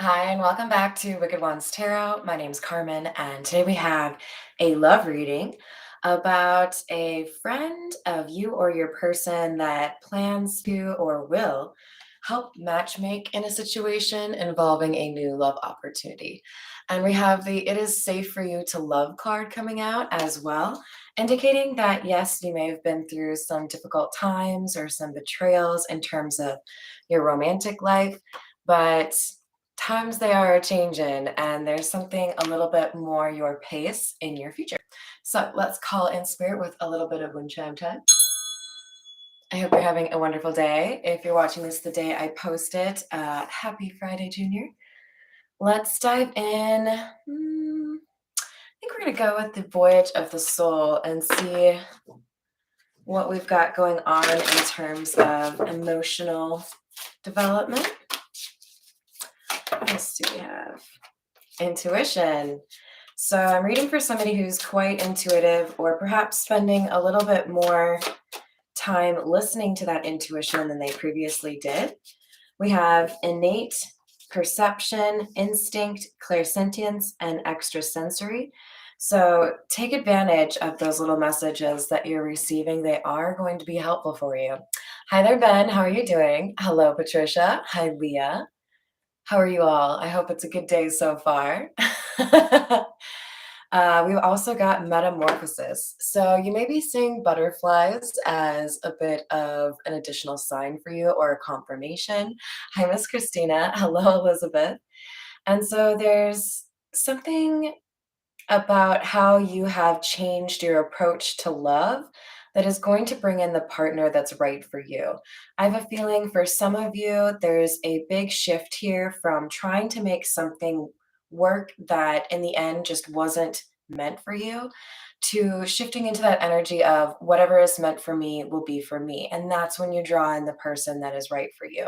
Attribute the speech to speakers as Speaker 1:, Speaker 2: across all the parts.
Speaker 1: Hi, and welcome back to Wicked Ones Tarot. My name's Carmen, and today we have a love reading about a friend of you or your person that plans to or will help matchmake in a situation involving a new love opportunity. And we have the It Is Safe for You to Love card coming out as well, indicating that yes, you may have been through some difficult times or some betrayals in terms of your romantic life, but times they are changing and there's something a little bit more your pace in your future. So let's call in spirit with a little bit of wind chime time. I hope you're having a wonderful day. If you're watching this the day I post it, happy Friday, Junior. Let's dive in. I think we're going to go with the Voyage of the Soul and see what we've got going on in terms of emotional development. What else do we have? Intuition. So I'm reading for somebody who's quite intuitive or perhaps spending a little bit more time listening to that intuition than they previously did. We have innate perception, instinct, clairsentience, and extrasensory. So take advantage of those little messages that you're receiving. They are going to be helpful for you. Hi there, Ben. How are you doing? Hello, Patricia. Hi, Leah. How are you all? I hope it's a good day so far. We've also got metamorphosis. So you may be seeing butterflies as a bit of an additional sign for you or a confirmation. Hi, Miss Christina. Hello, Elizabeth. And so there's something about how you have changed your approach to love that is going to bring in the partner that's right for you. I have a feeling for some of you, there's a big shift here from trying to make something work that in the end just wasn't meant for you to shifting into that energy of whatever is meant for me will be for me. And that's when you draw in the person that is right for you.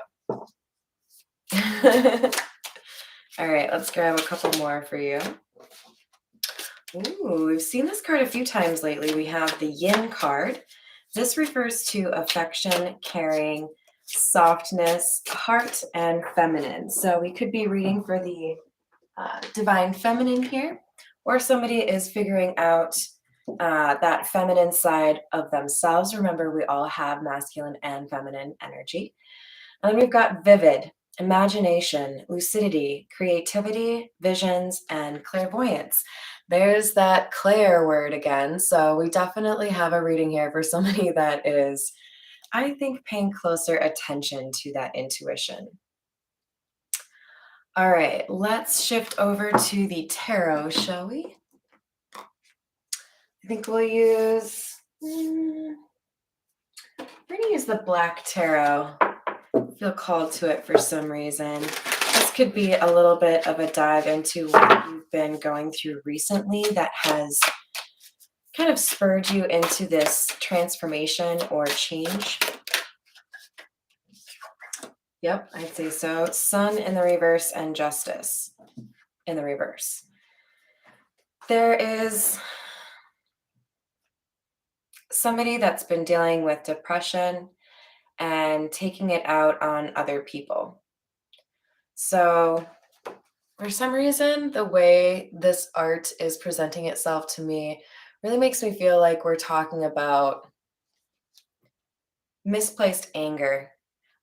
Speaker 1: All right, let's grab a couple more for you. Ooh, we've seen this card a few times lately. We have the Yin card. This refers to affection, caring, softness, heart, and feminine. So we could be reading for the divine feminine here, or somebody is figuring out that feminine side of themselves. Remember, we all have masculine and feminine energy. And then we've got vivid, imagination, lucidity, creativity, visions, and clairvoyance. There's that clair word again. So we definitely have a reading here for somebody that is, I think, paying closer attention to that intuition. All right, let's shift over to the tarot, shall we? I think we'll use, we're going to use the Black Tarot. Feel called to it for some reason. This could be a little bit of a dive into what you've been going through recently that has kind of spurred you into this transformation or change. Yep, I'd say so. Sun in the reverse and Justice in the reverse. There is somebody that's been dealing with depression and taking it out on other people. So for some reason, the way this art is presenting itself to me really makes me feel like we're talking about misplaced anger.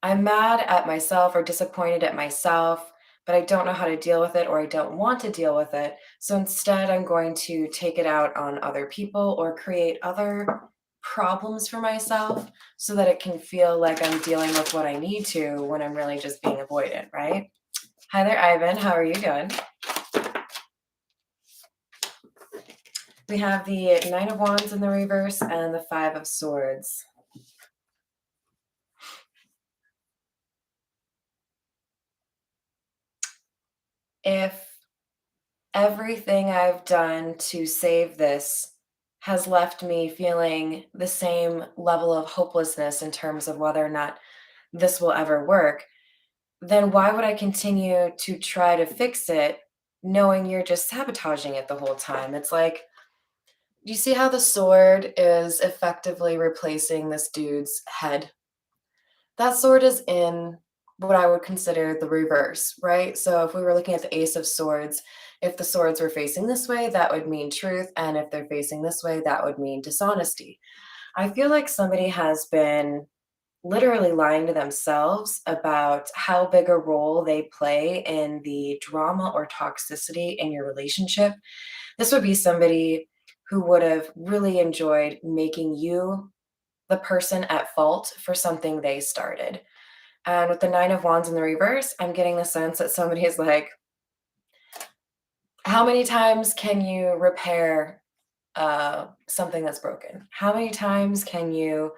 Speaker 1: I'm mad at myself or disappointed at myself, but I don't know how to deal with it or I don't want to deal with it. So instead, I'm going to take it out on other people or create other problems for myself so that it can feel like I'm dealing with what I need to when I'm really just being avoidant, right? Hi there, Ivan. How are you doing? We have the Nine of Wands in the reverse and the Five of Swords. If everything I've done to save this has left me feeling the same level of hopelessness in terms of whether or not this will ever work, then why would I continue to try to fix it knowing you're just sabotaging it the whole time? It's like, do you see how the sword is effectively replacing this dude's head? That sword is in what I would consider the reverse, right? So if we were looking at the Ace of Swords, if the swords were facing this way, that would mean truth. And if they're facing this way, that would mean dishonesty. I feel like somebody has been literally lying to themselves about how big a role they play in the drama or toxicity in your relationship. This would be somebody who would have really enjoyed making you the person at fault for something they started. And with the Nine of Wands in the reverse, I'm getting the sense that somebody is like, how many times can you repair something that's broken? How many times can you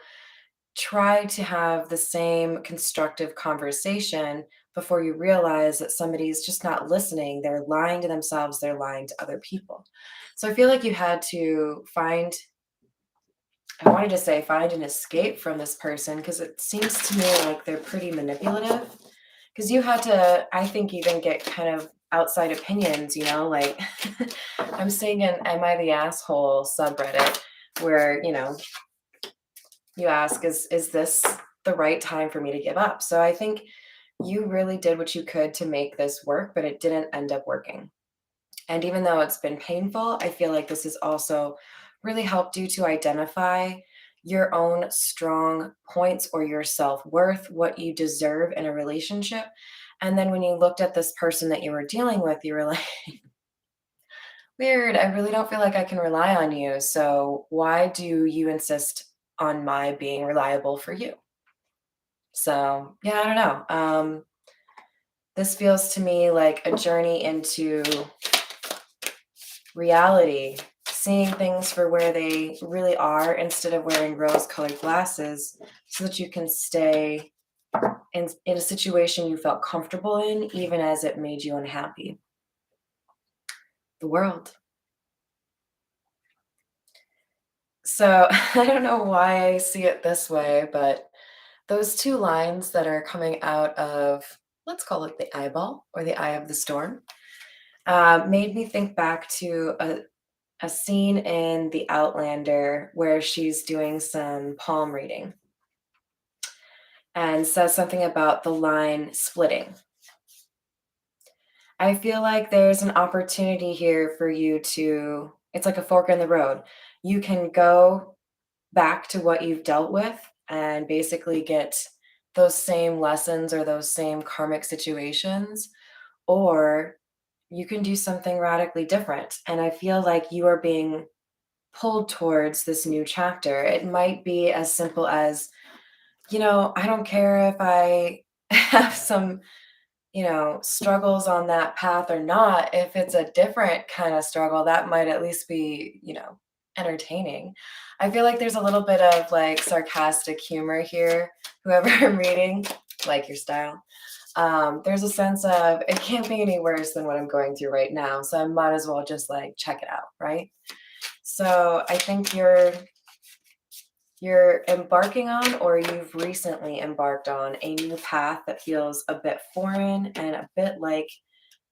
Speaker 1: try to have the same constructive conversation before you realize that somebody's just not listening? They're lying to themselves, they're lying to other people. So I feel like you had to find, I wanted to say find an escape from this person because it seems to me like they're pretty manipulative. Because you had to, I think, even get kind of outside opinions, like I'm seeing an Am I the Asshole subreddit where, you ask, is this the right time for me to give up? So I think you really did what you could to make this work, but it didn't end up working. And even though it's been painful, I feel like this has also really helped you to identify your own strong points or your self worth, what you deserve in a relationship. And then when you looked at this person that you were dealing with, you were like, weird, I really don't feel like I can rely on you. So why do you insist on my being reliable for you? So, yeah, I don't know. This feels to me like a journey into reality, seeing things for where they really are instead of wearing rose colored glasses so that you can stay in a situation you felt comfortable in, even as it made you unhappy. The world. So I don't know why I see it this way, but those two lines that are coming out of, let's call it the eyeball or the eye of the storm, made me think back to a scene in The Outlander where she's doing some palm reading and says something about the line splitting. I feel like there's an opportunity here for you to, it's like a fork in the road. You can go back to what you've dealt with and basically get those same lessons or those same karmic situations, or you can do something radically different. And I feel like you are being pulled towards this new chapter. It might be as simple as, I don't care if I have some, struggles on that path or not. If it's a different kind of struggle, that might at least be, entertaining. I feel like there's a little bit of like sarcastic humor here, whoever I'm reading, like your style. There's a sense of it can't be any worse than what I'm going through right now. So I might as well just like check it out, right? So I think you're embarking on, or you've recently embarked on a new path that feels a bit foreign and a bit like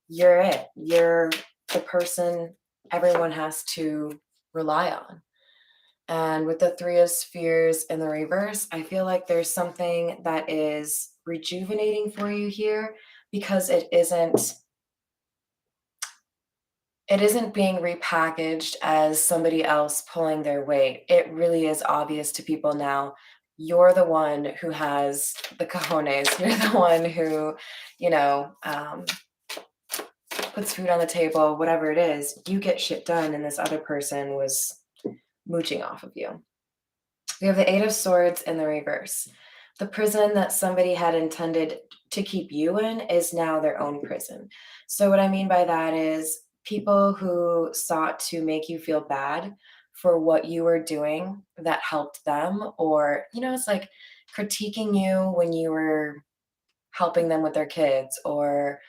Speaker 1: you're it. You're the person everyone has to rely on. And with the Three of Spheres in the reverse, I feel like there's something that is rejuvenating for you here because it isn't being repackaged as somebody else pulling their weight. It really is obvious to people now. You're the one who has the cojones. You're the one who, you know, um, puts food on the table, whatever it is. You get shit done, and this other person was mooching off of you. We have the Eight of Swords in the reverse. The prison that somebody had intended to keep you in is now their own prison. So, what I mean by that is people who sought to make you feel bad for what you were doing that helped them, or, it's like critiquing you when you were helping them with their kids, or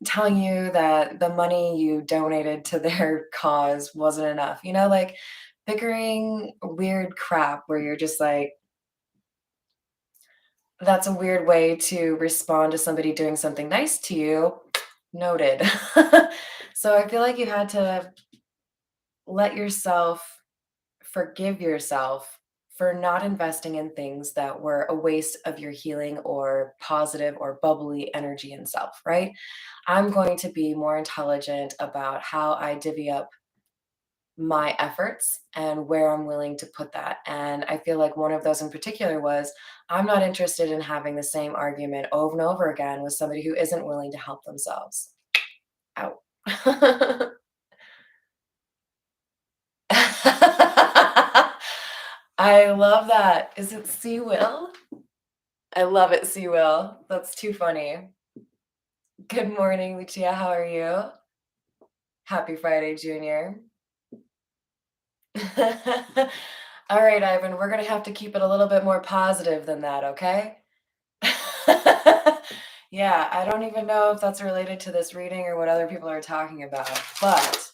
Speaker 1: telling you that the money you donated to their cause wasn't enough, like bickering weird crap where you're just like, that's a weird way to respond to somebody doing something nice to you. Noted. So I feel like you had to let yourself forgive yourself for not investing in things that were a waste of your healing or positive or bubbly energy and self, right? I'm going to be more intelligent about how I divvy up my efforts and where I'm willing to put that. And I feel like one of those in particular was I'm not interested in having the same argument over and over again with somebody who isn't willing to help themselves. Out. I love that. Is it Sea Will? I love it, Sea Will. That's too funny. Good morning, Lucia. How are you? Happy Friday, Junior. All right, Ivan, we're going to have to keep it a little bit more positive than that, okay? Yeah, I don't even know if that's related to this reading or what other people are talking about, but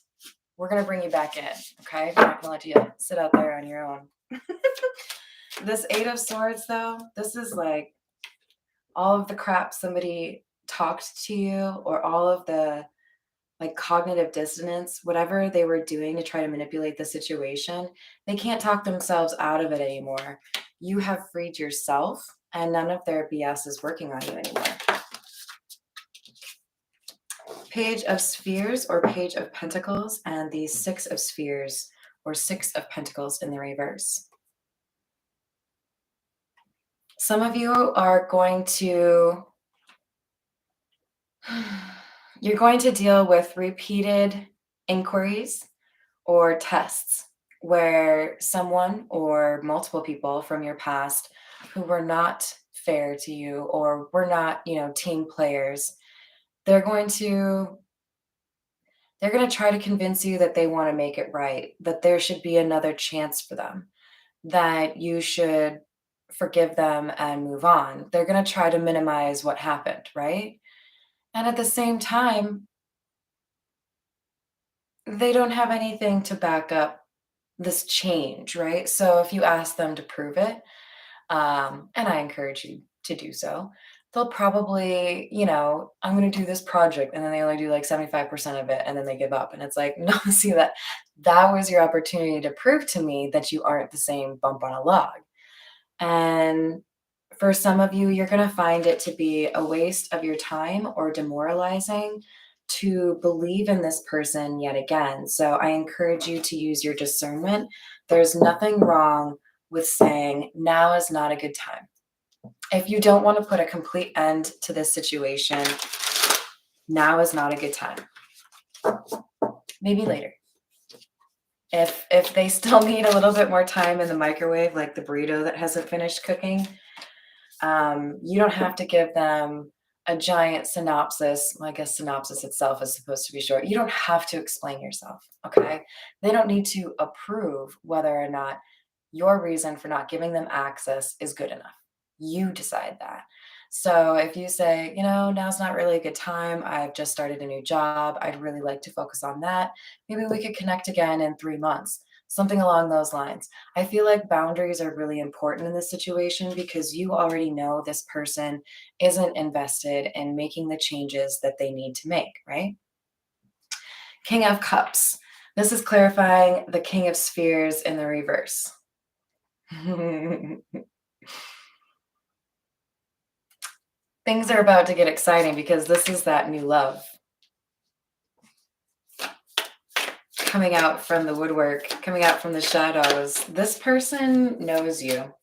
Speaker 1: we're going to bring you back in, okay? I'm not going to let you sit out there on your own. This Eight of Swords, though, this is like all of the crap somebody talked to you or all of the like cognitive dissonance, whatever they were doing to try to manipulate the situation, they can't talk themselves out of it anymore. You have freed yourself, and none of their BS is working on you anymore. Page of Spheres or Page of Pentacles, and the Six of Spheres or Six of Pentacles in the reverse. Some of you are going to you're going to deal with repeated inquiries or tests where someone or multiple people from your past who were not fair to you or were not, team players, they're going to try to convince you that they want to make it right, that there should be another chance for them, that you should forgive them and move on. They're going to try to minimize what happened, right? And at the same time, they don't have anything to back up this change, right? So if you ask them to prove it, and I encourage you to do so, they'll probably, I'm going to do this project, and then they only do like 75% of it, and then they give up. And it's like, no, see that was your opportunity to prove to me that you aren't the same bump on a log. And for some of you, you're going to find it to be a waste of your time or demoralizing to believe in this person yet again. So I encourage you to use your discernment. There's nothing wrong with saying now is not a good time. If you don't want to put a complete end to this situation, now is not a good time. Maybe later. If they still need a little bit more time in the microwave, like the burrito that hasn't finished cooking, you don't have to give them a giant synopsis. Well, I guess synopsis itself is supposed to be short. You don't have to explain yourself, okay? They don't need to approve whether or not your reason for not giving them access is good enough. You decide that. So if you say, now's not really a good time. I've just started a new job. I'd really like to focus on that. Maybe we could connect again in 3 months. Something along those lines. I feel like boundaries are really important in this situation because you already know this person isn't invested in making the changes that they need to make, right? King of Cups. This is clarifying the King of Spheres in the reverse. Things are about to get exciting because this is that new love coming out from the woodwork, coming out from the shadows. This person knows you.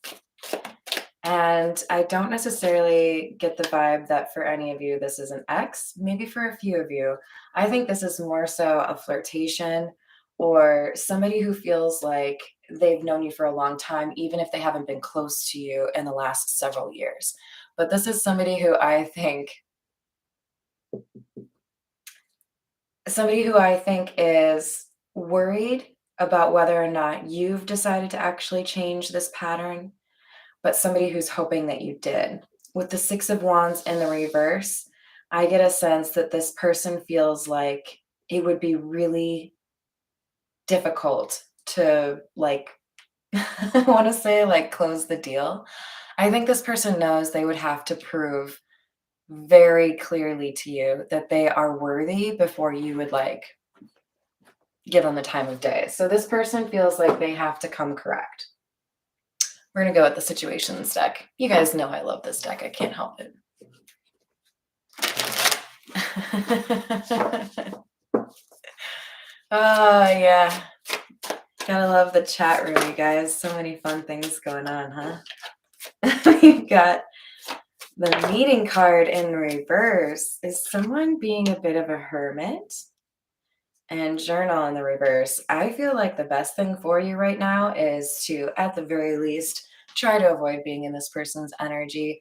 Speaker 1: And I don't necessarily get the vibe that for any of you, this is an ex. Maybe for a few of you, I think this is more so a flirtation or somebody who feels like they've known you for a long time, even if they haven't been close to you in the last several years. But this is somebody who I think is worried about whether or not you've decided to actually change this pattern, but somebody who's hoping that you did. With the Six of Wands in the reverse, I get a sense that this person feels like it would be really difficult to I want to say close the deal. I think this person knows they would have to prove very clearly to you that they are worthy before you would give them the time of day. So this person feels like they have to come correct. We're going to go with the situations deck. You guys know I love this deck. I can't help it. Oh, yeah. Gotta love the chat room, you guys. So many fun things going on, huh? We've got the meeting card in reverse. Is someone being a bit of a hermit? And journal in the reverse. I feel like the best thing for you right now is to, at the very least, try to avoid being in this person's energy.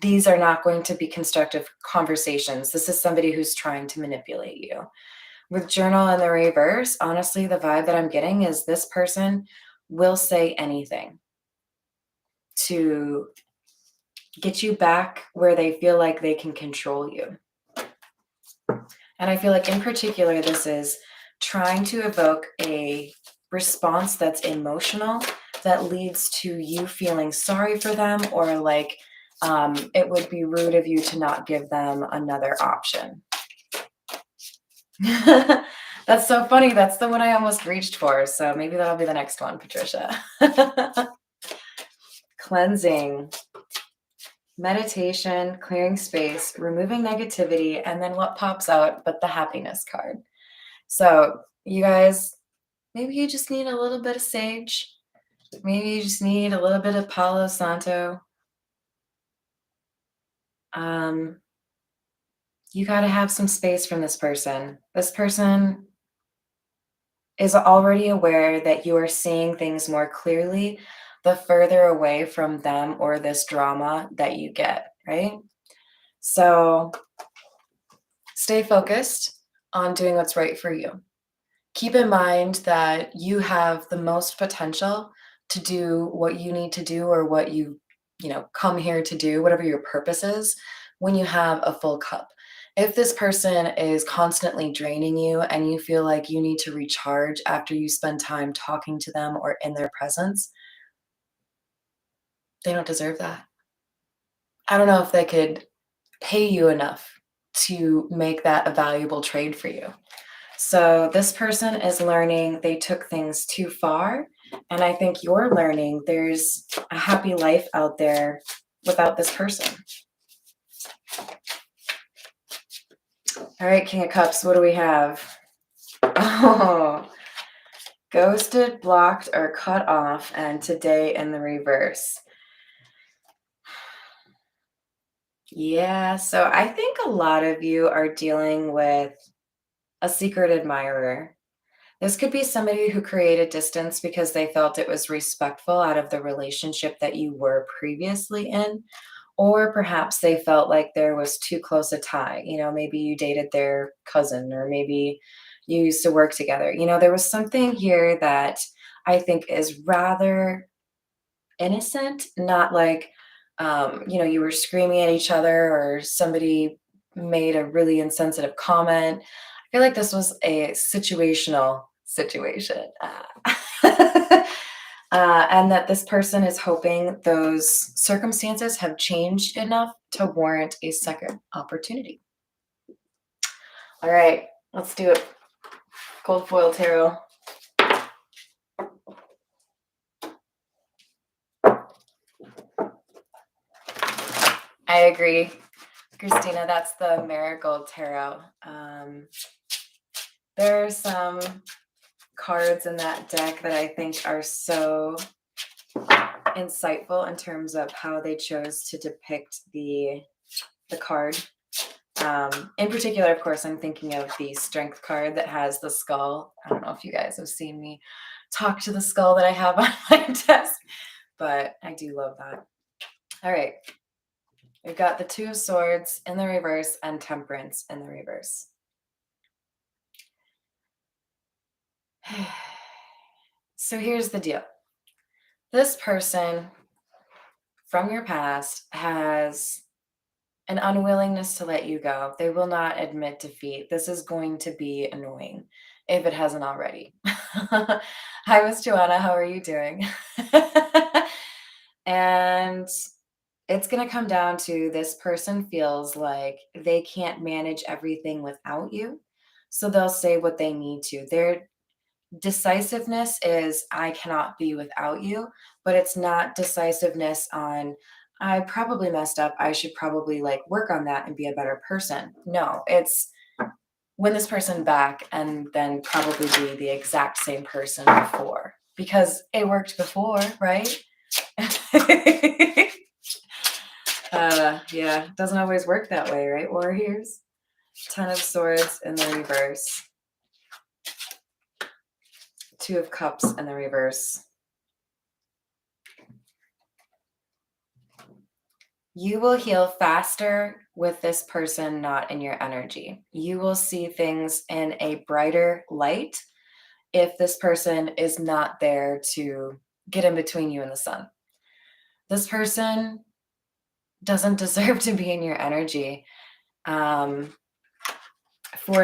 Speaker 1: These are not going to be constructive conversations. This is somebody who's trying to manipulate you. With journal in the reverse, honestly, the vibe that I'm getting is this person will say anything to get you back where they feel like they can control you. And I feel like in particular, this is trying to evoke a response that's emotional that leads to you feeling sorry for them, or like it would be rude of you to not give them another option. That's so funny. That's the one I almost reached for. So maybe that'll be the next one, Patricia. Cleansing, meditation, clearing space, removing negativity, and then what pops out but the happiness card. So you guys, maybe you just need a little bit of sage. Maybe you just need a little bit of Palo Santo. You got to have some space from this person. This person is already aware that you are seeing things more clearly the further away from them or this drama that you get, right? So stay focused on doing what's right for you. Keep in mind that you have the most potential to do what you need to do, or what you come here to do, whatever your purpose is, when you have a full cup. If this person is constantly draining you and you feel like you need to recharge after you spend time talking to them or in their presence, they don't deserve that. I don't know if they could pay you enough to make that a valuable trade for you. So this person is learning they took things too far. And I think you're learning there's a happy life out there without this person. All right, King of Cups, what do we have? Oh, ghosted, blocked, or cut off, and today in the reverse. Yeah, so I think a lot of you are dealing with a secret admirer. This could be somebody who created distance because they felt it was respectful out of the relationship that you were previously in, or perhaps they felt like there was too close a tie. Maybe you dated their cousin, or maybe you used to work together. There was something here that I think is rather innocent, not like, you were screaming at each other or somebody made a really insensitive comment. I feel like this was a situational situation. And that this person is hoping those circumstances have changed enough to warrant a second opportunity. All right, let's do it. Gold foil tarot. I agree, Christina, that's the Marigold Tarot. There are some cards in that deck that I think are so insightful in terms of how they chose to depict the card. In particular, of course, I'm thinking of the Strength card that has the skull. I don't know if you guys have seen me talk to the skull that I have on my desk, but I do love that. All right. We've got the Two of Swords in the reverse and Temperance in the reverse. So here's the deal. This person from your past has an unwillingness to let you go. They will not admit defeat. This is going to be annoying if it hasn't already. Hi, Miss Joanna. How are you doing? And it's going to come down to this person feels like they can't manage everything without you. So they'll say what they need to. Decisiveness is I cannot be without you, but it's not decisiveness on I probably messed up. I should probably like work on that and be a better person. No, it's win this person back and then probably be the exact same person before because it worked before, right? Yeah, doesn't always work that way, right, warriors? Ten of Swords in the reverse. Two of Cups in the reverse. You will heal faster with this person not in your energy. You will see things in a brighter light if this person is not there to get in between you and the sun. This person doesn't deserve to be in your energy. For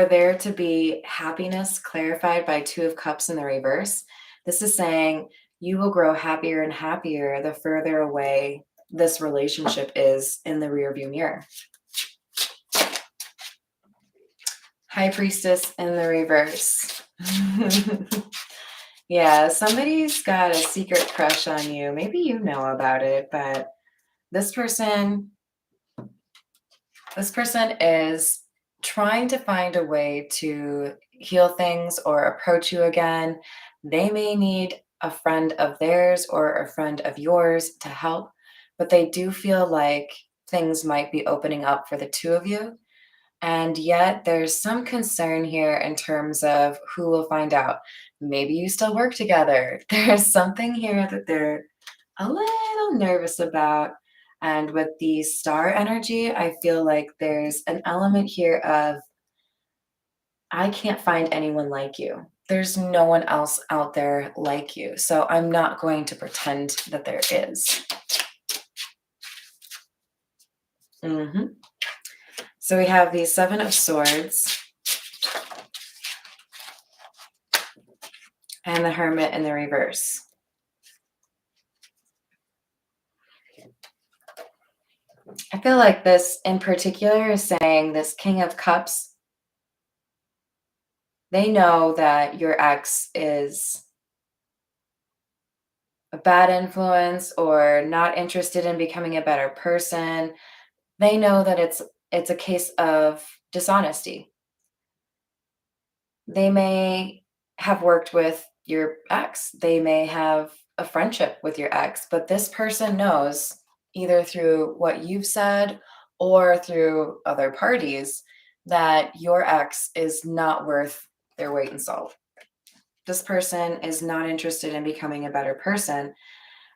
Speaker 1: there to be happiness clarified by Two of Cups in the reverse, this is saying you will grow happier and happier the further away this relationship is in the rearview mirror. High Priestess in the reverse. Yeah, somebody's got a secret crush on you. Maybe you know about it, but this person is trying to find a way to heal things or approach you again. They may need a friend of theirs or a friend of yours to help, but they do feel like things might be opening up for the two of you. And yet there's some concern here in terms of who will find out. Maybe you still work together. There's something here that they're a little nervous about. And with the star energy, I feel like there's an element here of, I can't find anyone like you. There's no one else out there like you. So I'm not going to pretend that there is. So we have the Seven of Swords and the Hermit in the reverse. I feel like this in particular is saying this King of Cups, they know that your ex is a bad influence or not interested in becoming a better person. They know that it's a case of dishonesty. They may have worked with your ex. They may have a friendship with your ex, but this person knows either through what you've said or through other parties that your ex is not worth their weight in salt. This person is not interested in becoming a better person.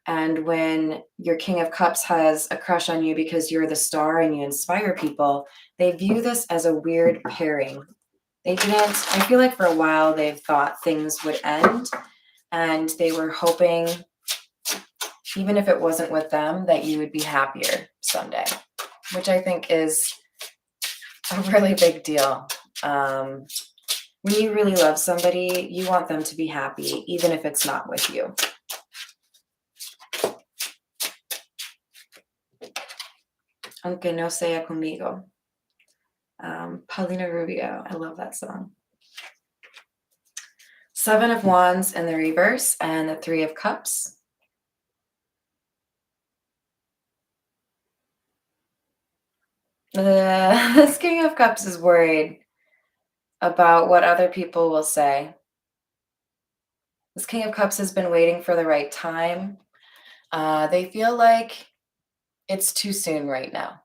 Speaker 1: And when your King of Cups has a crush on you because you're the star and you inspire people, they view this as a weird pairing. They didn't, I feel like for a while they've thought things would end and they were hoping, even if it wasn't with them, that you would be happier someday, which I think is a really big deal. When you really love somebody, you want them to be happy, even if it's not with you. Aunque no sea conmigo. Paulina Rubio, I love that song. Seven of Wands in the reverse and the Three of Cups. This King of Cups is worried about what other people will say. This King of Cups has been waiting for the right time. They feel like it's too soon right now.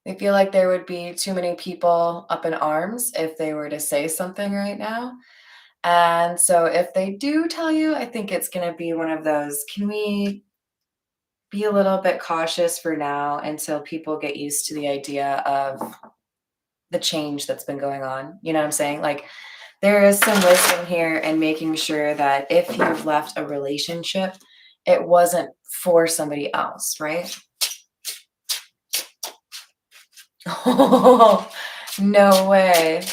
Speaker 1: They feel like there would be too many people up in arms if they were to say something right now. And so if they do tell you, I think it's going to be one of those, can we be a little bit cautious for now until people get used to the idea of the change that's been going on? You know what I'm saying? Like, there is some wisdom here in making sure that if you've left a relationship, it wasn't for somebody else, right? Oh, no way.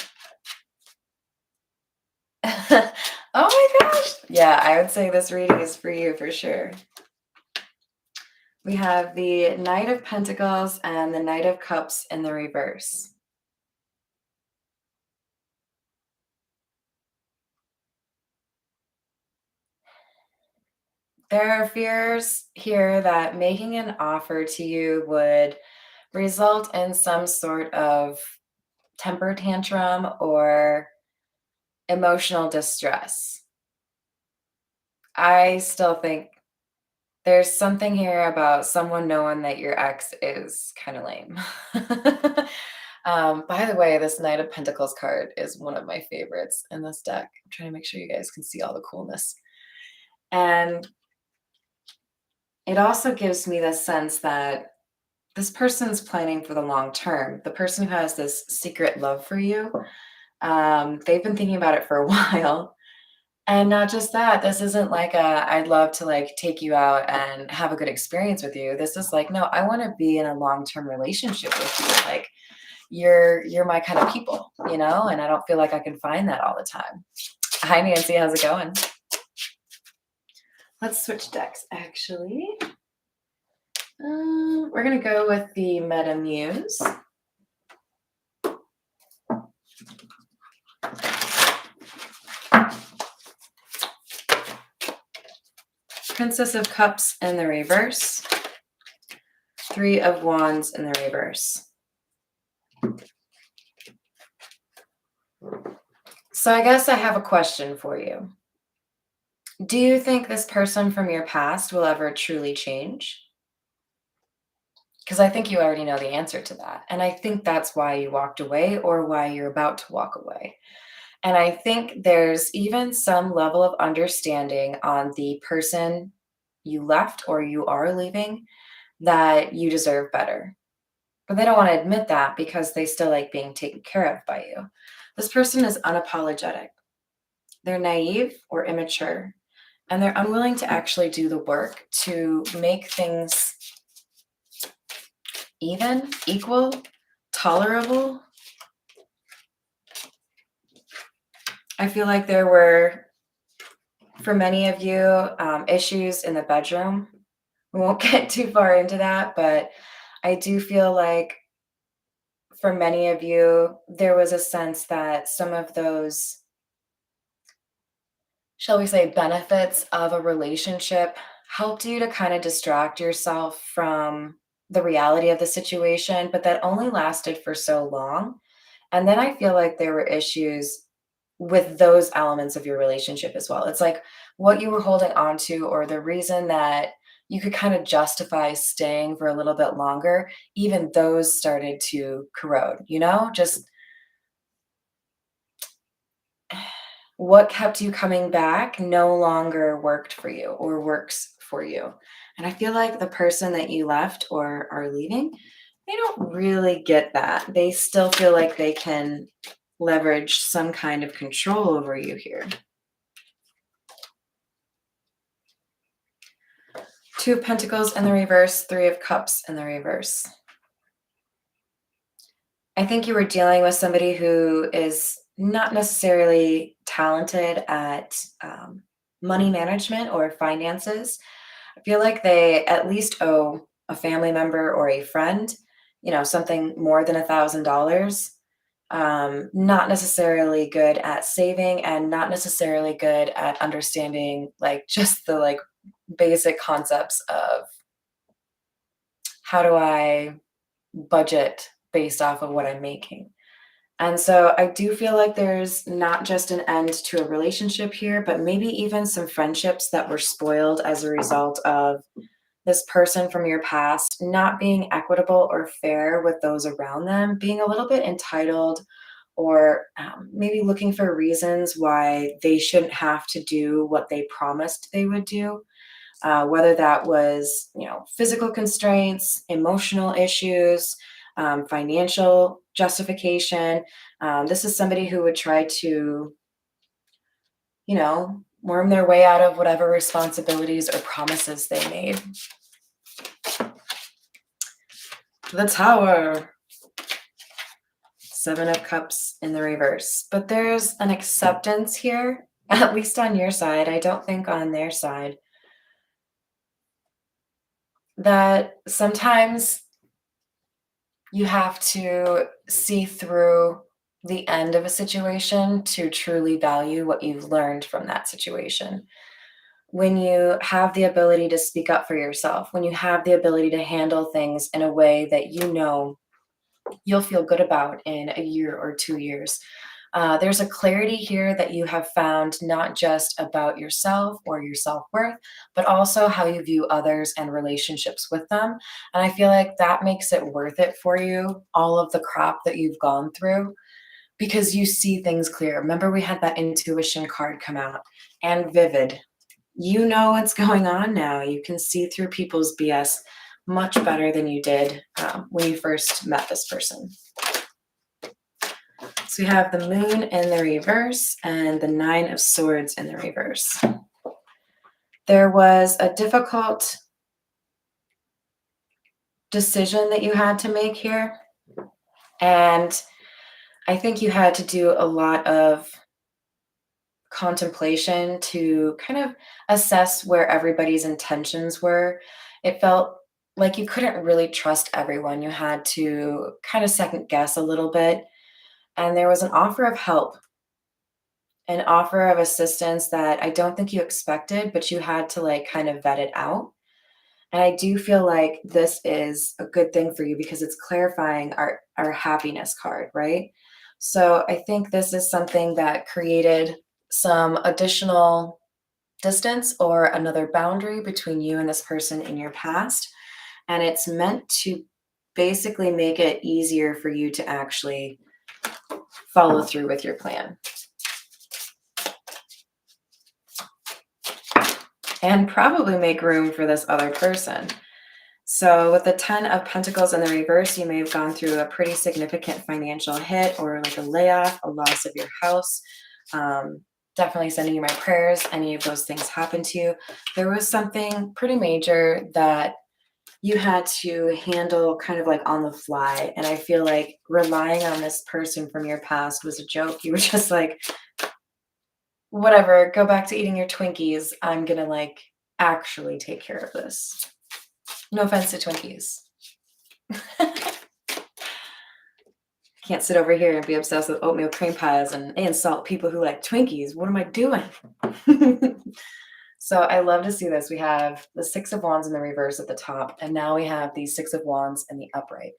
Speaker 1: Oh my gosh. Yeah, I would say this reading is for you for sure. We have the Knight of Pentacles and the Knight of Cups in the reverse. There are fears here that making an offer to you would result in some sort of temper tantrum or emotional distress. I still think there's something here about someone knowing that your ex is kind of lame. By the way, this Knight of Pentacles card is one of my favorites in this deck. I'm trying to make sure you guys can see all the coolness. And it also gives me the sense that this person's planning for the long term. The person who has this secret love for you, they've been thinking about it for a while. And not just that, this isn't like I'd love to like take you out and have a good experience with you. This is like, no, I want to be in a long-term relationship with you. Like you're my kind of people, you know, and I don't feel like I can find that all the time. Hi Nancy, how's it going? Let's switch decks actually. We're gonna go with the Meta Muse. Princess of Cups in the reverse. Three of Wands in the reverse. So I guess I have a question for you. Do you think this person from your past will ever truly change? Because I think you already know the answer to that. And I think that's why you walked away or why you're about to walk away. And I think there's even some level of understanding on the person you left or you are leaving that you deserve better. But they don't want to admit that because they still like being taken care of by you. This person is unapologetic. They're naive or immature, and they're unwilling to actually do the work to make things even, equal, tolerable. I feel like there were, for many of you, issues in the bedroom. We won't get too far into that, but I do feel like for many of you, there was a sense that some of those, shall we say, benefits of a relationship helped you to kind of distract yourself from the reality of the situation, but that only lasted for so long. And then I feel like there were issues with those elements of your relationship as well. It's like what you were holding on to, or the reason that you could kind of justify staying for a little bit longer, even those started to corrode, you know, just what kept you coming back no longer worked for you or works for you. And I feel like the person that you left or are leaving, they don't really get that. They still feel like they can leverage some kind of control over you here. Two of Pentacles in the reverse, Three of Cups in the reverse. I think you were dealing with somebody who is not necessarily talented at money management or finances. I feel like they at least owe a family member or a friend, you know, something more than $1,000. Not necessarily good at saving and not necessarily good at understanding like just the like basic concepts of how do I budget based off of what I'm making. And so I do feel like there's not just an end to a relationship here, but maybe even some friendships that were spoiled as a result of this person from your past not being equitable or fair with those around them, being a little bit entitled, or maybe looking for reasons why they shouldn't have to do what they promised they would do. Whether that was, you know, physical constraints, emotional issues, financial justification. This is somebody who would try to, you know, worm their way out of whatever responsibilities or promises they made. The Tower. Seven of Cups in the reverse. But there's an acceptance here, at least on your side. I don't think on their side. That sometimes you have to see through the end of a situation to truly value what you've learned from that situation. when you have the ability to speak up for yourself, when you have the ability to handle things in a way that you know you'll feel good about in a year or 2 years. There's a clarity here that you have found not just about yourself or your self worth, but also how you view others and relationships with them. And I feel like that makes it worth it for you, all of the crap that you've gone through, because you see things clear. Remember, we had that intuition card come out and vivid. You know what's going on now. You can see through people's BS much better than you did when you first met this person. So we have the moon in the reverse and the 9 of swords in the reverse. There was a difficult decision that you had to make here. And I think you had to do a lot of contemplation to kind of assess where everybody's intentions were. It felt like you couldn't really trust everyone. You had to kind of second guess a little bit. And there was an offer of help, an offer of assistance that I don't think you expected, but you had to like kind of vet it out. And I do feel like this is a good thing for you because it's clarifying our happiness card, right? So I think this is something that created some additional distance or another boundary between you and this person in your past. And it's meant to basically make it easier for you to actually follow through with your plan. And probably make room for this other person. So with the 10 of Pentacles in the reverse, you may have gone through a pretty significant financial hit or like a layoff, a loss of your house. Definitely sending you my prayers. Any of those things happen to you. There was something pretty major that you had to handle kind of like on the fly. And I feel like relying on this person from your past was a joke. You were just like, whatever, go back to eating your Twinkies. I'm going to like actually take care of this. No offense to Twinkies. Can't sit over here and be obsessed with oatmeal cream pies and insult people who like Twinkies. What am I doing? So I love to see this. We have the 6 of Wands in the reverse at the top, and now we have the 6 of Wands in the upright.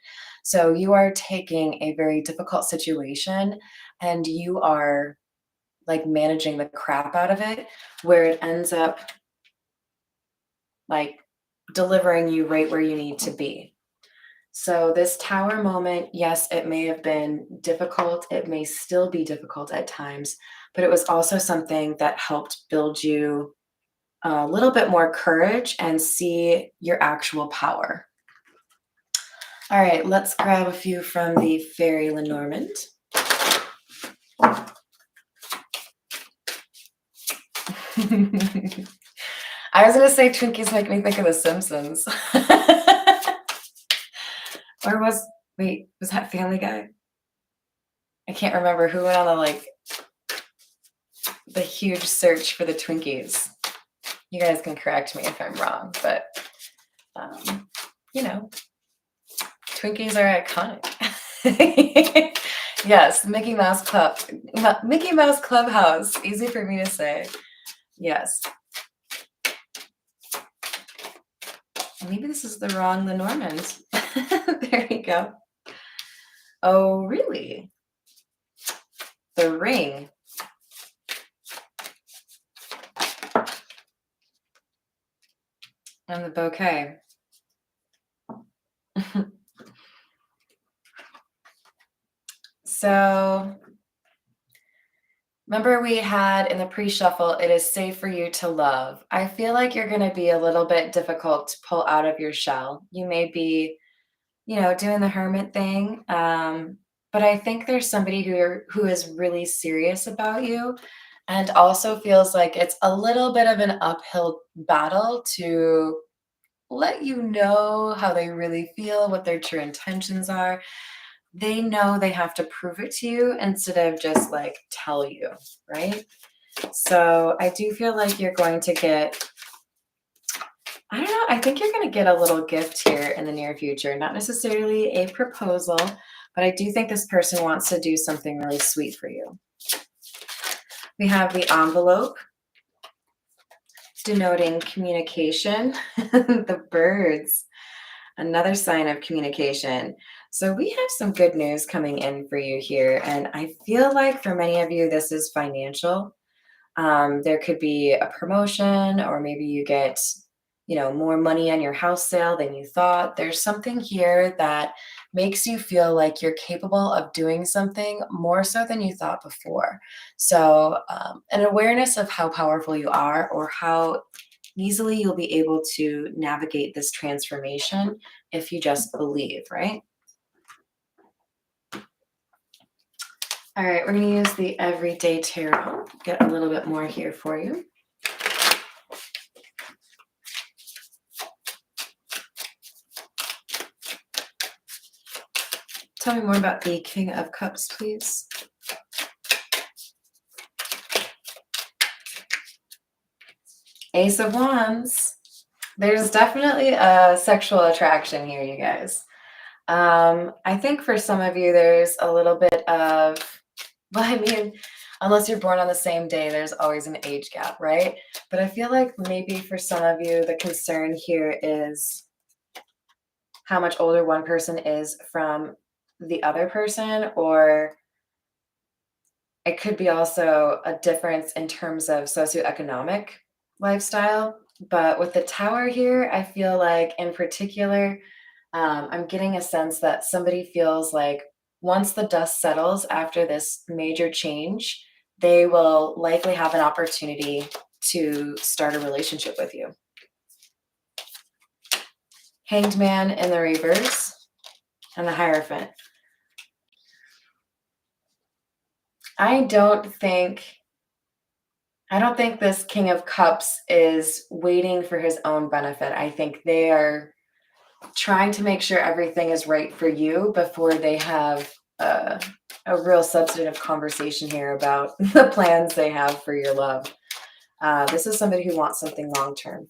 Speaker 1: So you are taking a very difficult situation and you are like managing the crap out of it, where it ends up like delivering you right where you need to be. So this tower moment, yes, it may have been difficult. It may still be difficult at times, but it was also something that helped build you a little bit more courage and see your actual power. All right, let's grab a few from the Fairy Lenormand. I was going to say Twinkies make me think of The Simpsons. Or was that Family Guy? I can't remember who went on the huge search for the Twinkies. You guys can correct me if I'm wrong, but Twinkies are iconic. Yes, Mickey Mouse Clubhouse. Easy for me to say. Yes. Maybe this is the wrong Lenormand. There you go. Oh, really? The ring. And the bouquet. So, remember we had in the pre-shuffle, it is safe for you to love. I feel like you're going to be a little bit difficult to pull out of your shell. You may be, doing the hermit thing. But I think there's somebody who is really serious about you and also feels like it's a little bit of an uphill battle to let you know how they really feel, what their true intentions are. They know they have to prove it to you instead of just like tell you, right? So I do feel like you're going to get, I don't know, I think you're going to get a little gift here in the near future. Not necessarily a proposal, but I do think this person wants to do something really sweet for you. We have the envelope. denoting communication. The birds, another sign of communication. So we have some good news coming in for you here. And I feel like for many of you, this is financial. There could be a promotion, or maybe you get, more money on your house sale than you thought. There's something here that makes you feel like you're capable of doing something more so than you thought before. So, an awareness of how powerful you are, or how easily you'll be able to navigate this transformation if you just believe, right? All right, we're going to use the Everyday Tarot, get a little bit more here for you. Tell me more about the King of Cups, please. Ace of Wands. There's definitely a sexual attraction here, you guys. I think for some of you, there's a little bit of, well, I mean, unless you're born on the same day, there's always an age gap, right? But I feel like maybe for some of you, the concern here is how much older one person is from the other person, or it could be also a difference in terms of socioeconomic lifestyle. But with the Tower here, I feel like in particular, I'm getting a sense that somebody feels like once the dust settles after this major change, they will likely have an opportunity to start a relationship with you. Hanged Man in the reverse and the Hierophant. I don't think this King of Cups is waiting for his own benefit. I think they are trying to make sure everything is right for you before they have a real substantive conversation here about the plans they have for your love. This is somebody who wants something long-term.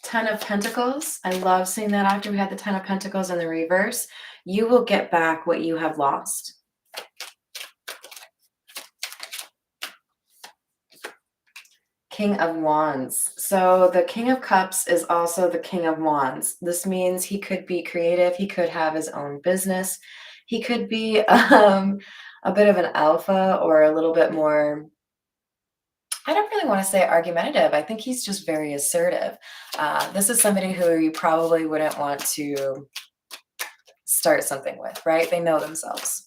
Speaker 1: Ten of Pentacles. I love seeing that after we had the Ten of Pentacles in the reverse. You will get back what you have lost. King of Wands. So the King of Cups is also the King of Wands. This means he could be creative. He could have his own business. He could be a bit of an alpha, or a little bit more, I don't really want to say argumentative. I think he's just very assertive. This is somebody who you probably wouldn't want to start something with, right? They know themselves.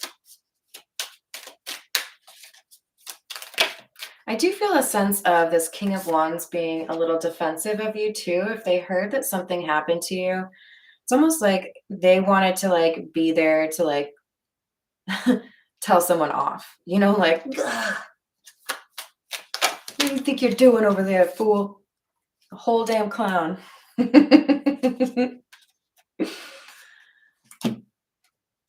Speaker 1: I do feel a sense of this King of Wands being a little defensive of you too. If they heard that something happened to you, it's almost like they wanted to be there to tell someone off, like, "Ugh, what do you think you're doing over there, fool? A whole damn clown."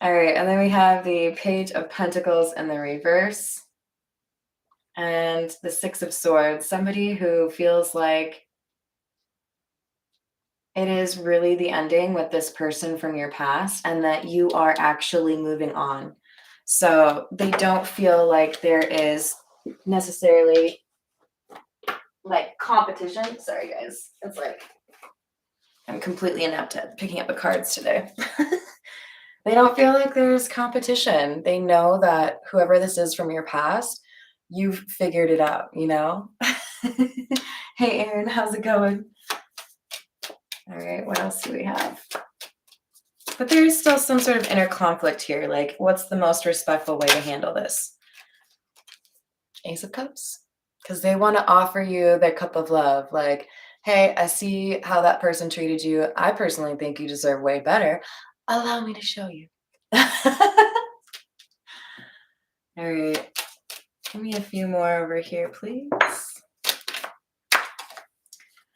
Speaker 1: All right, and then we have the Page of Pentacles in the reverse. And the Six of Swords, somebody who feels like it is really the ending with this person from your past, and that you are actually moving on. So they don't feel like there is necessarily competition. Sorry, guys. It's like I'm completely inept at picking up the cards today. They don't feel like there's competition. They know that whoever this is from your past, you've figured it out, Hey, Aaron, how's it going? All right, what else do we have? But there's still some sort of inner conflict here. Like, what's the most respectful way to handle this? Ace of Cups. Because they want to offer you their cup of love. Like, hey, I see how that person treated you. I personally think you deserve way better. Allow me to show you. All right. Give me a few more over here, please.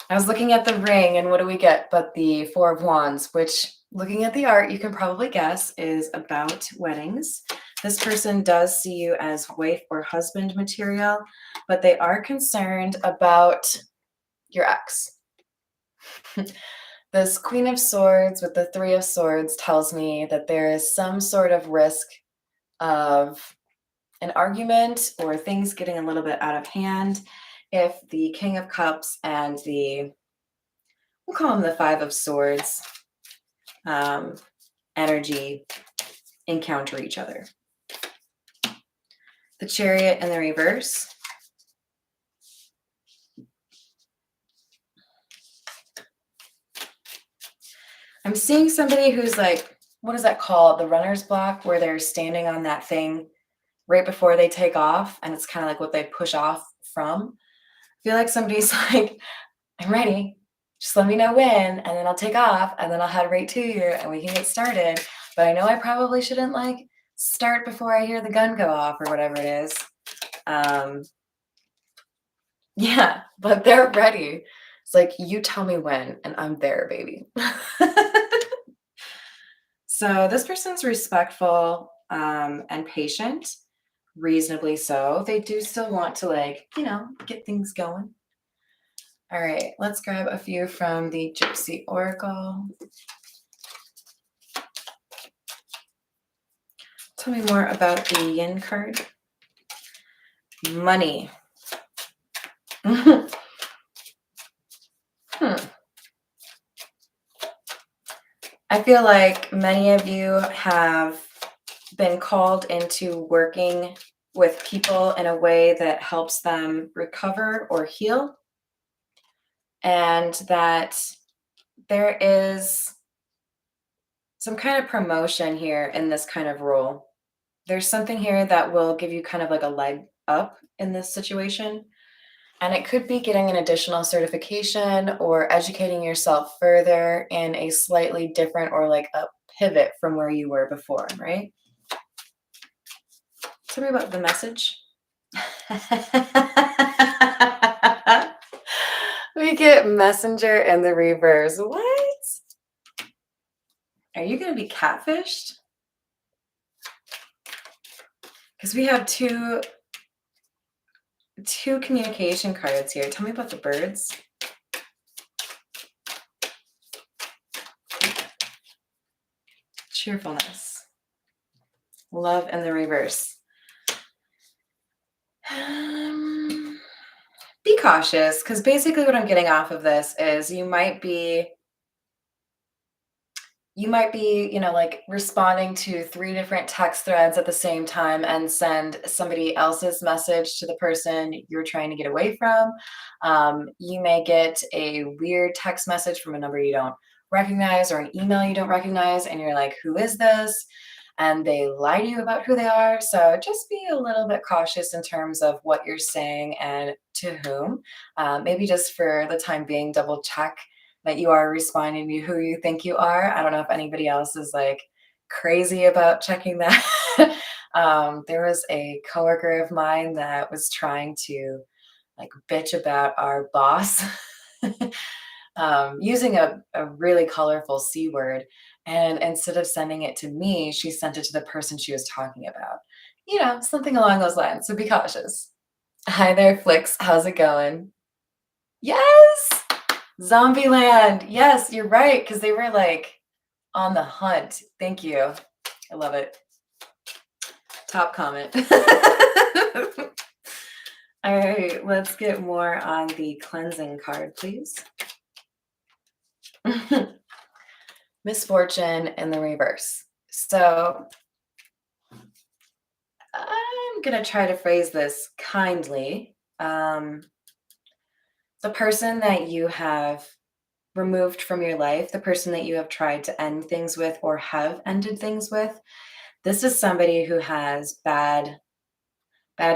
Speaker 1: I was looking at the ring, and what do we get but the Four of Wands, which, looking at the art, you can probably guess is about weddings. This person does see you as wife or husband material, but they are concerned about your ex. This Queen of Swords with the Three of Swords tells me that there is some sort of risk of an argument or things getting a little bit out of hand if the King of Cups and we'll call him the Five of Swords, um, energy encounter each other. The Chariot in the reverse. I'm seeing somebody who's like, what is that called? The runner's block, where they're standing on that thing right before they take off, and it's kind of like what they push off from. I feel like somebody's like, I'm ready. Just let me know when, and then I'll take off, and then I'll head right to you, and we can get started. But I know I probably shouldn't like start before I hear the gun go off or whatever it is. Yeah, but they're ready. It's like, you tell me when, and I'm there, baby. So this person's respectful and patient, reasonably so. They do still want to, like, get things going. All right, let's grab a few from the Gypsy Oracle. Tell me more about the Yin card. Money. I feel like many of you have been called into working with people in a way that helps them recover or heal, and that there is some kind of promotion here in this kind of role. There's something here that will give you kind of like a leg up in this situation. And it could be getting an additional certification or educating yourself further in a slightly different or like a pivot from where you were before, right? Tell me about the message. We get Messenger in the reverse. What? Are you going to be catfished? Because we have two communication cards here. Tell me about the birds. Cheerfulness. Love in the reverse. Be cautious, because basically what I'm getting off of this is you might be, like responding to 3 different text threads at the same time and send somebody else's message to the person you're trying to get away from. You may get a weird text message from a number you don't recognize or an email you don't recognize, and you're like, who is this? And they lie to you about who they are. So just be a little bit cautious in terms of what you're saying and to whom. Maybe just for the time being, double check that you are responding to who you think you are. I don't know if anybody else is like crazy about checking that. There was a coworker of mine that was trying to like bitch about our boss using a really colorful C word. And instead of sending it to me, she sent it to the person she was talking about. Something along those lines. So be cautious. Hi there, Flix. How's it going? Yes! Zombieland. Yes, you're right, because they were like on the hunt. Thank you. I love it. Top comment. All right, let's get more on the cleansing card, please. Misfortune in the reverse. So I'm going to try to phrase this kindly. The person that you have removed from your life, the person that you have tried to end things with or have ended things with, this is somebody who has bad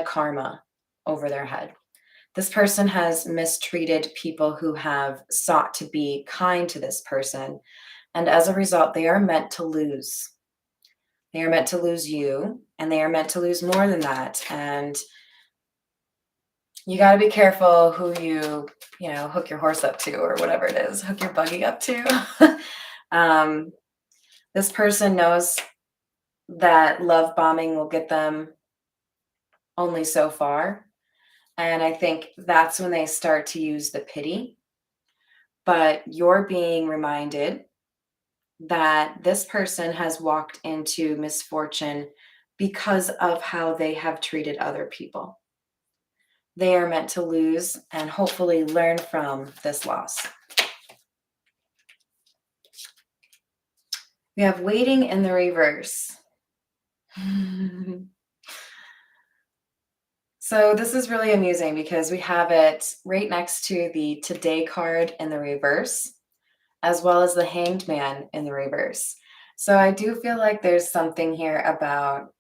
Speaker 1: karma over their head. This person has mistreated people who have sought to be kind to this person. And as a result, they are meant to lose. They are meant to lose you, and they are meant to lose more than that. And you got to be careful who you hook your horse up to, or whatever it is, hook your buggy up to. This person knows that love bombing will get them only so far. And I think that's when they start to use the pity. But you're being reminded that this person has walked into misfortune because of how they have treated other people. They are meant to lose and hopefully learn from this loss. We have waiting in the reverse. So this is really amusing because we have it right next to the Today card in the reverse, as well as the Hanged Man in the reverse. So I do feel like there's something here about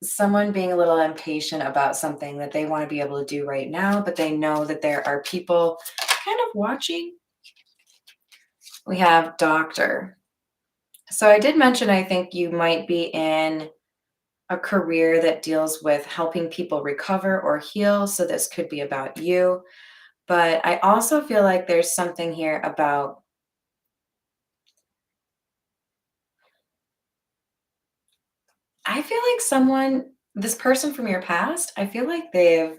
Speaker 1: someone being a little impatient about something that they want to be able to do right now, but they know that there are people kind of watching. We have Doctor. So I did mention I think you might be in a career that deals with helping people recover or heal. So this could be about you. But I also feel like there's something here about I feel like this person from your past, I feel like they've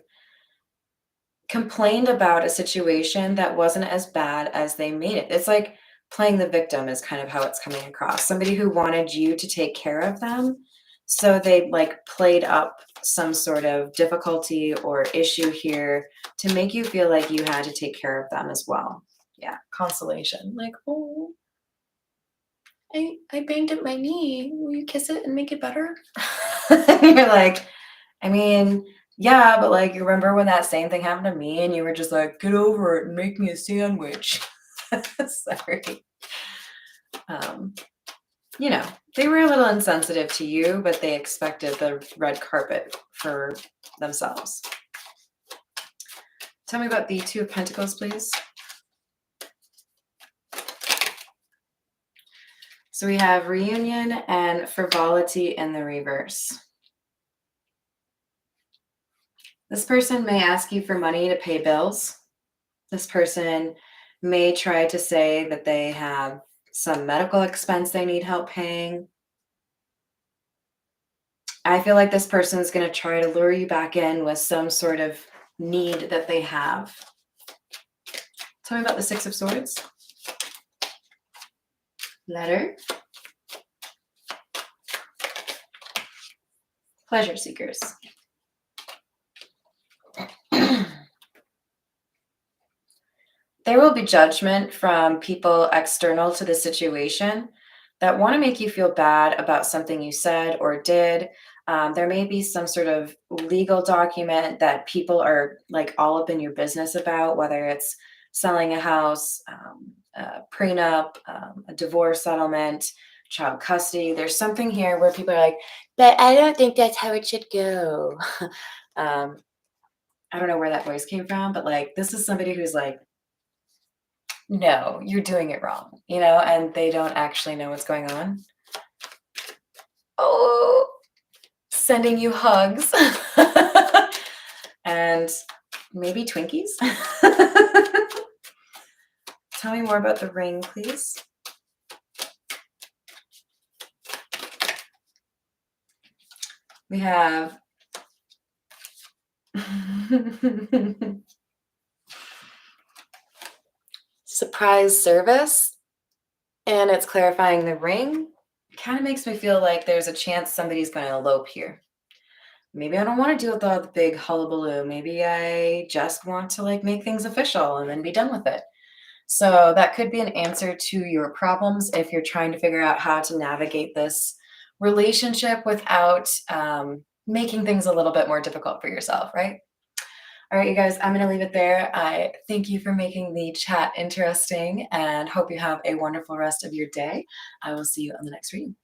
Speaker 1: complained about a situation that wasn't as bad as they made it. It's like playing the victim is kind of how it's coming across. Somebody who wanted you to take care of them. So they like played up some sort of difficulty or issue here to make you feel like you had to take care of them as well. Yeah, consolation. Like, oh, I banged up my knee. Will you kiss it and make it better? You're like, I mean, yeah, but like, you remember when that same thing happened to me and you were just like, get over it and make me a sandwich. Sorry. Um, you know, they were a little insensitive to you, but they expected the red carpet for themselves. Tell me about the Two of Pentacles, please. So we have reunion and frivolity in the reverse. This person may ask you for money to pay bills. This person may try to say that they have some medical expense they need help paying. I feel like this person is going to try to lure you back in with some sort of need that they have. Tell me about the Six of Swords. Letter. Pleasure seekers. There will be judgment from people external to the situation that want to make you feel bad about something you said or did. There may be some sort of legal document that people are like all up in your business about, whether it's selling a house, a prenup, a divorce settlement, child custody. There's something here where people are like, but I don't think that's how it should go. I don't know where that voice came from, but like, this is somebody who's like, no, you're doing it wrong, and they don't actually know what's going on. Oh, sending you hugs and maybe Twinkies. Tell me more about the ring, please. We have surprise service, and it's clarifying the ring. It kind of makes me feel like there's a chance somebody's going to elope here. Maybe I don't want to deal with all the big hullabaloo. Maybe I just want to like make things official and then be done with it. So that could be an answer to your problems if you're trying to figure out how to navigate this relationship without making things a little bit more difficult for yourself, right? All right, you guys, I'm going to leave it there. I thank you for making the chat interesting and hope you have a wonderful rest of your day. I will see you on the next reading.